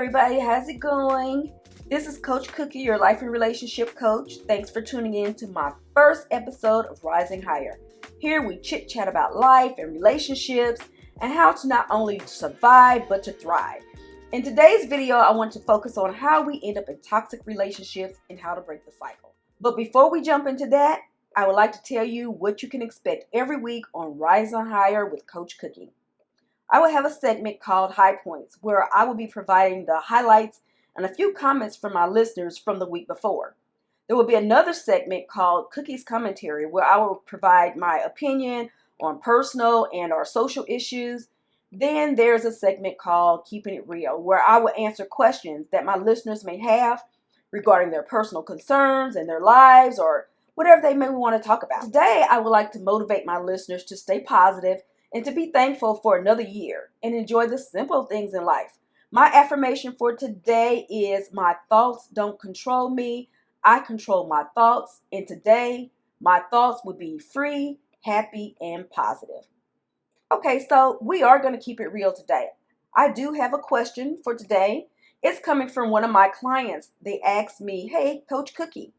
everybody, how's it going? This is Coach Cookie, your life and relationship coach. Thanks for tuning in to my first episode of Rising Higher. Here we chit chat about life and relationships and how to not only survive but to thrive. In today's video, I want to focus on how we end up in toxic relationships and how to break the cycle. But before we jump into that, I would like to tell you what you can expect every week on Rising Higher with Coach Cookie. I will have a segment called High Points where I will be providing the highlights and a few comments from my listeners from the week before. There will be another segment called Cookie's Commentary where I will provide my opinion on personal and or social issues. Then there's a segment called Keeping It Real where I will answer questions that my listeners may have regarding their personal concerns and their lives or whatever they may want to talk about. Today, I would like to motivate my listeners to stay positive and to be thankful for another year and enjoy the simple things in life. My affirmation for today is my thoughts don't control me. I control my thoughts. And today, my thoughts will be free, happy, and positive. Okay, so we are going to keep it real today. I do have a question for today. It's coming from one of my clients. They asked me, hey, Coach Cookie,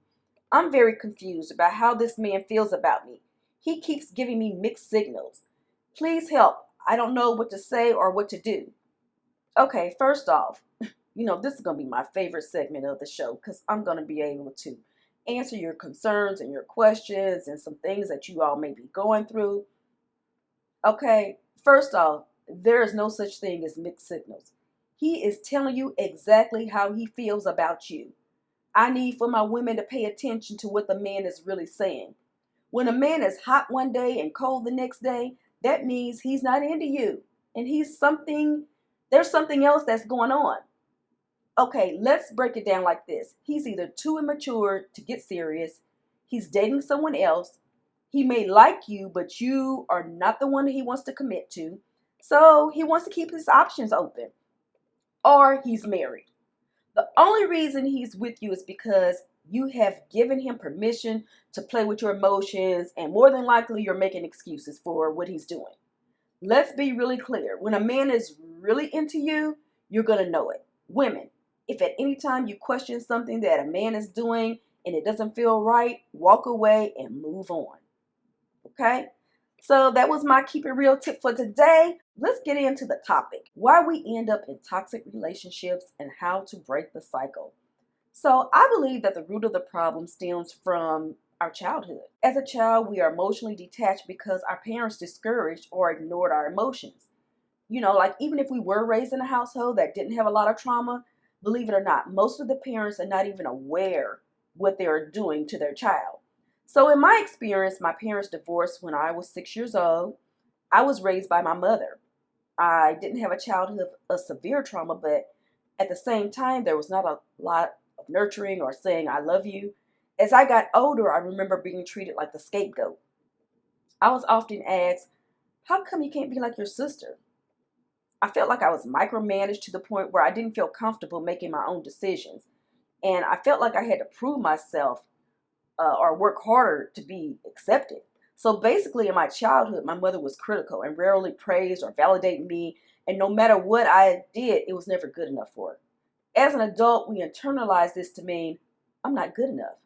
I'm very confused about how this man feels about me. He keeps giving me mixed signals. Please help. I don't know what to say or what to do. Okay, first off, this is going to be my favorite segment of the show because I'm going to be able to answer your concerns and your questions and some things that you all may be going through. Okay, first off, there is no such thing as mixed signals. He is telling you exactly how he feels about you. I need for my women to pay attention to what the man is really saying. When a man is hot one day and cold the next day, that means he's not into you and there's something else that's going on. Okay, let's break it down like this. He's either too immature to get serious, he's dating someone else, he may like you, but you are not the one he wants to commit to, so he wants to keep his options open, or he's married. The only reason he's with you is because you have given him permission to play with your emotions, and more than likely you're making excuses for what he's doing. Let's be really clear. When a man is really into you, you're going to know it. Women, if at any time you question something that a man is doing and it doesn't feel right, walk away and move on. Okay? So that was my Keep It Real tip for today. Let's get into the topic. Why we end up in toxic relationships and how to break the cycle. So I believe that the root of the problem stems from our childhood. As a child, we are emotionally detached because our parents discouraged or ignored our emotions. Like even if we were raised in a household that didn't have a lot of trauma, believe it or not, most of the parents are not even aware what they are doing to their child. So in my experience, my parents divorced when I was 6 years old. I was raised by my mother. I didn't have a childhood of severe trauma, but at the same time, there was not a lot of nurturing or saying, I love you. As I got older, I remember being treated like the scapegoat. I was often asked, how come you can't be like your sister? I felt like I was micromanaged to the point where I didn't feel comfortable making my own decisions. And I felt like I had to prove myself or work harder to be accepted. So basically in my childhood, my mother was critical and rarely praised or validated me. And no matter what I did, it was never good enough for her. As an adult, we internalize this to mean, I'm not good enough.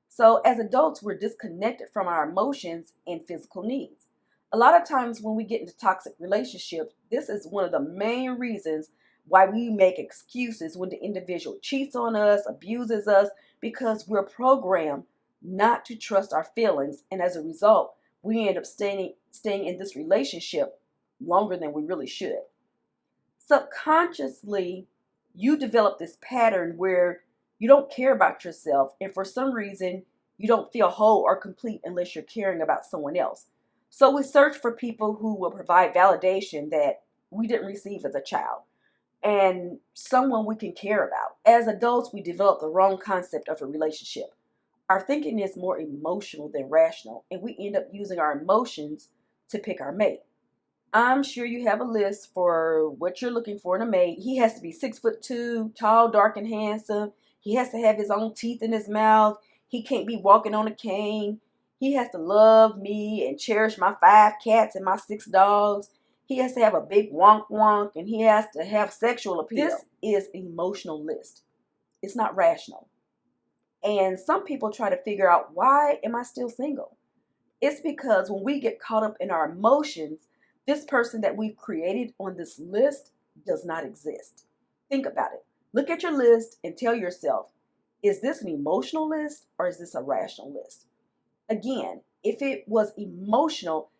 So as adults, we're disconnected from our emotions and physical needs. A lot of times when we get into toxic relationships, this is one of the main reasons why we make excuses when the individual cheats on us, abuses us, because we're programmed not to trust our feelings. And as a result, we end up staying in this relationship longer than we really should. Subconsciously, you develop this pattern where you don't care about yourself, and for some reason, you don't feel whole or complete unless you're caring about someone else. So we search for people who will provide validation that we didn't receive as a child and someone we can care about. As adults, we develop the wrong concept of a relationship. Our thinking is more emotional than rational, and we end up using our emotions to pick our mate. I'm sure you have a list for what you're looking for in a mate. He has to be 6'2", tall, dark, and handsome. He has to have his own teeth in his mouth. He can't be walking on a cane. He has to love me and cherish my 5 cats and my 6 dogs. He He has to have a big wonk wonk, and he has to have sexual appeal. This is an emotional list. It's not rational. And some people try to figure out, why am I still single? It's because when we get caught up in our emotions, this person that we've created on this list does not exist. Think about it. Look at your list and tell yourself, is this an emotional list or is this a rational list? Again, if it was emotional,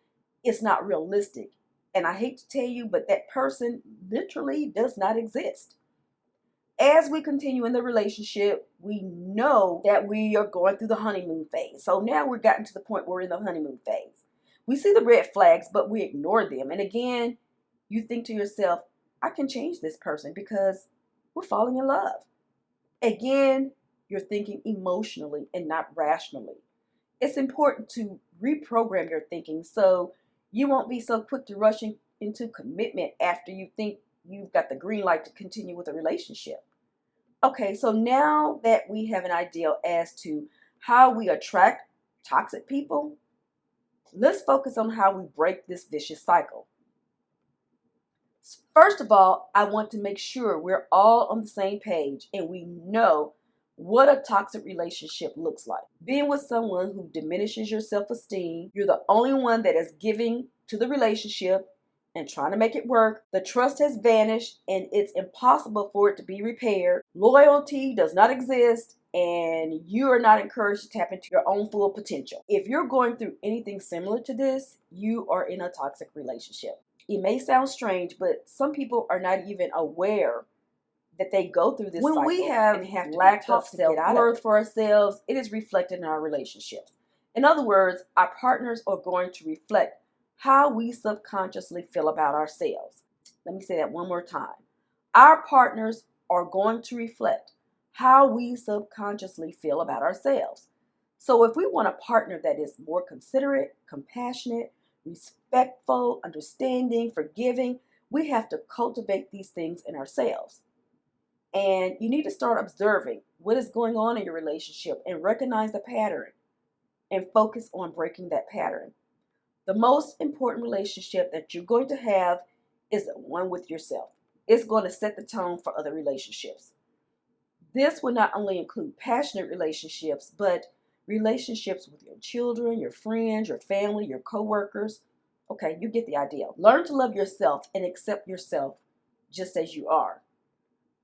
it's not realistic. And I hate to tell you, but that person literally does not exist. As we continue in the relationship, we know that we are going through the honeymoon phase. So now we've gotten to the point where we're in the honeymoon phase. We see the red flags, but we ignore them. And again, you think to yourself, I can change this person because we're falling in love. Again, you're thinking emotionally and not rationally. It's important to reprogram your thinking so you won't be so quick to rush into commitment after you think you've got the green light to continue with a relationship. Okay, so now that we have an idea as to how we attract toxic people, let's focus on how we break this vicious cycle. First of all, I want to make sure we're all on the same page and we know what a toxic relationship looks like. Being with someone who diminishes your self-esteem, you're the only one that is giving to the relationship and trying to make it work. The trust has vanished and it's impossible for it to be repaired. Loyalty does not exist and you are not encouraged to tap into your own full potential. If you're going through anything similar to this, you are in a toxic relationship. It may sound strange, but some people are not even aware that they go through this cycle. When we have lack of self-worth for ourselves, it is reflected in our relationships. In other words, our partners are going to reflect how we subconsciously feel about ourselves. Let me say that one more time. Our partners are going to reflect how we subconsciously feel about ourselves. So if we want a partner that is more considerate, compassionate, respectful, understanding, forgiving, we have to cultivate these things in ourselves. And you need to start observing what is going on in your relationship and recognize the pattern and focus on breaking that pattern. The most important relationship that you're going to have is the one with yourself. It's going to set the tone for other relationships. This will not only include passionate relationships, but relationships with your children, your friends, your family, your coworkers. Okay, you get the idea. Learn to love yourself and accept yourself just as you are.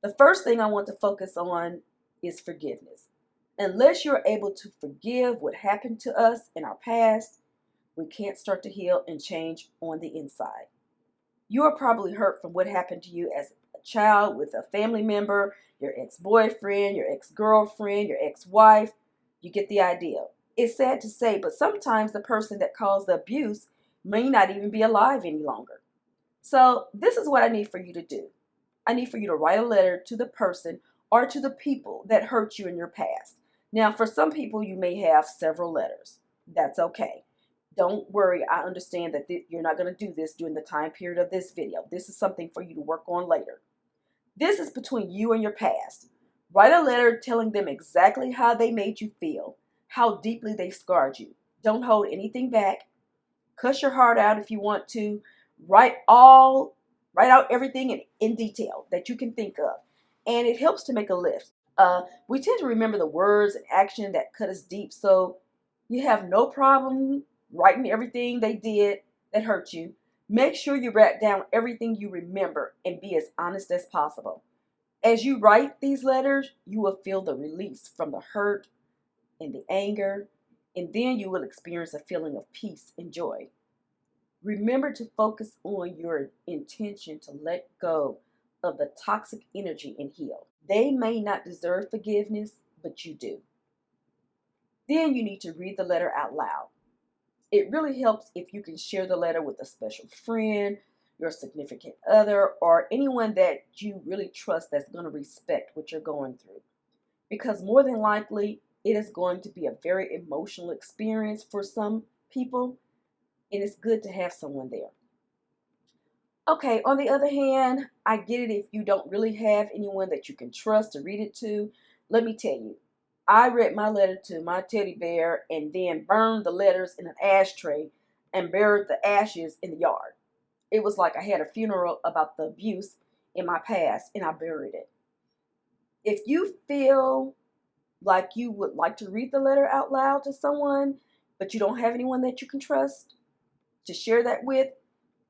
The first thing I want to focus on is forgiveness. Unless you're able to forgive what happened to us in our past, we can't start to heal and change on the inside. You are probably hurt from what happened to you as a child with a family member, your ex-boyfriend, your ex-girlfriend, your ex-wife. You get the idea. It's sad to say, but sometimes the person that caused the abuse may not even be alive any longer. So this is what I need for you to do. I need for you to write a letter to the person or to the people that hurt you in your past. Now, for some people, you may have several letters. That's okay. Don't worry. I understand that you're not going to do this during the time period of this video. This is something for you to work on later. This is between you and your past. Write a letter telling them exactly how they made you feel, how deeply they scarred you. Don't hold anything back. Cuss your heart out if you want to. Write out everything in detail that you can think of. And it helps to make a list. We tend to remember the words and action that cut us deep, so you have no problem writing everything they did that hurt you. Make sure you write down everything you remember and be as honest as possible. As you write these letters, you will feel the release from the hurt and the anger, and then you will experience a feeling of peace and joy. Remember to focus on your intention to let go of the toxic energy and heal. They may not deserve forgiveness, but you do. Then you need to read the letter out loud. It really helps if you can share the letter with a special friend, your significant other, or anyone that you really trust that's going to respect what you're going through. Because more than likely, it is going to be a very emotional experience for some people, and it's good to have someone there. Okay, on the other hand, I get it if you don't really have anyone that you can trust to read it to. Let me tell you, I read my letter to my teddy bear and then burned the letters in an ashtray and buried the ashes in the yard. it was like I had a funeral about the abuse in my past and I buried it. If you feel like you would like to read the letter out loud to someone, but you don't have anyone that you can trust to share that with,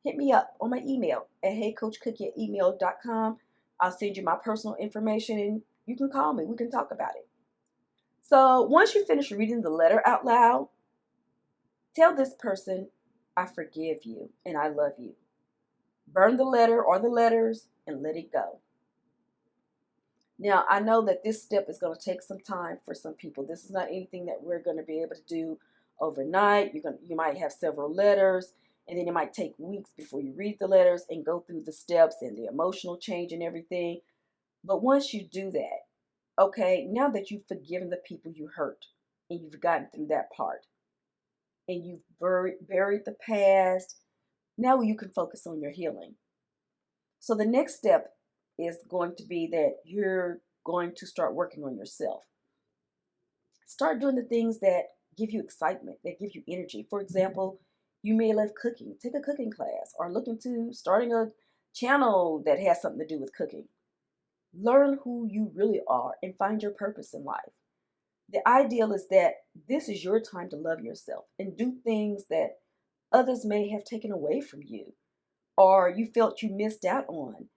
hit me up on my email at heycoachcookie@email.com. I'll send you my personal information and you can call me. We can talk about it. So once you finish reading the letter out loud, tell this person, I forgive you and I love you. Burn the letter or the letters and let it go. Now, I know that this step is going to take some time for some people. This is not anything that we're going to be able to do overnight. You might have several letters, and then it might take weeks before you read the letters and go through the steps and the emotional change and everything. But once you do that, okay, now that you've forgiven the people you hurt and you've gotten through that part and you've buried the past, now you can focus on your healing. So the next step is going to be that you're going to start working on yourself. Start doing the things that give you excitement, that give you energy. For example, you may love cooking. Take a cooking class or look into starting a channel that has something to do with cooking. Learn who you really are and find your purpose in life. The ideal is that this is your time to love yourself and do things that others may have taken away from you or you felt you missed out on.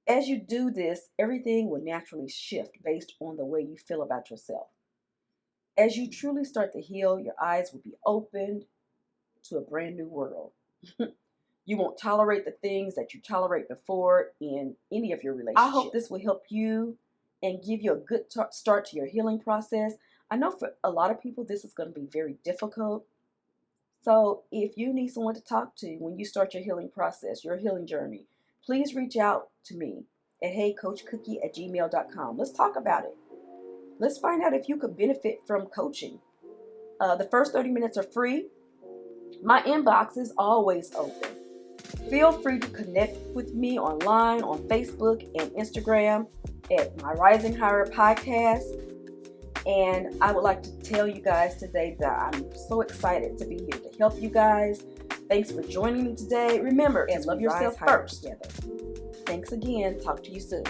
As you do this, everything will naturally shift based on the way you feel about yourself. As you truly start to heal, your eyes will be opened to a brand new world. You won't tolerate the things that you tolerate before in any of your relationships. I hope this will help you and give you a good start to your healing process. I know for a lot of people, this is going to be very difficult. So if you need someone to talk to when you start your healing process, your healing journey, please reach out to me at heycoachcookie@gmail.com. Let's talk about it. Let's find out if you could benefit from coaching. The first 30 minutes are free. My inbox is always open. Feel free to connect with me online on Facebook and Instagram at my Rising Higher podcast. And I would like to tell you guys today that I'm so excited to be here to help you guys. Thanks for joining me today. Remember, and love yourself first. Thanks again. Talk to you soon.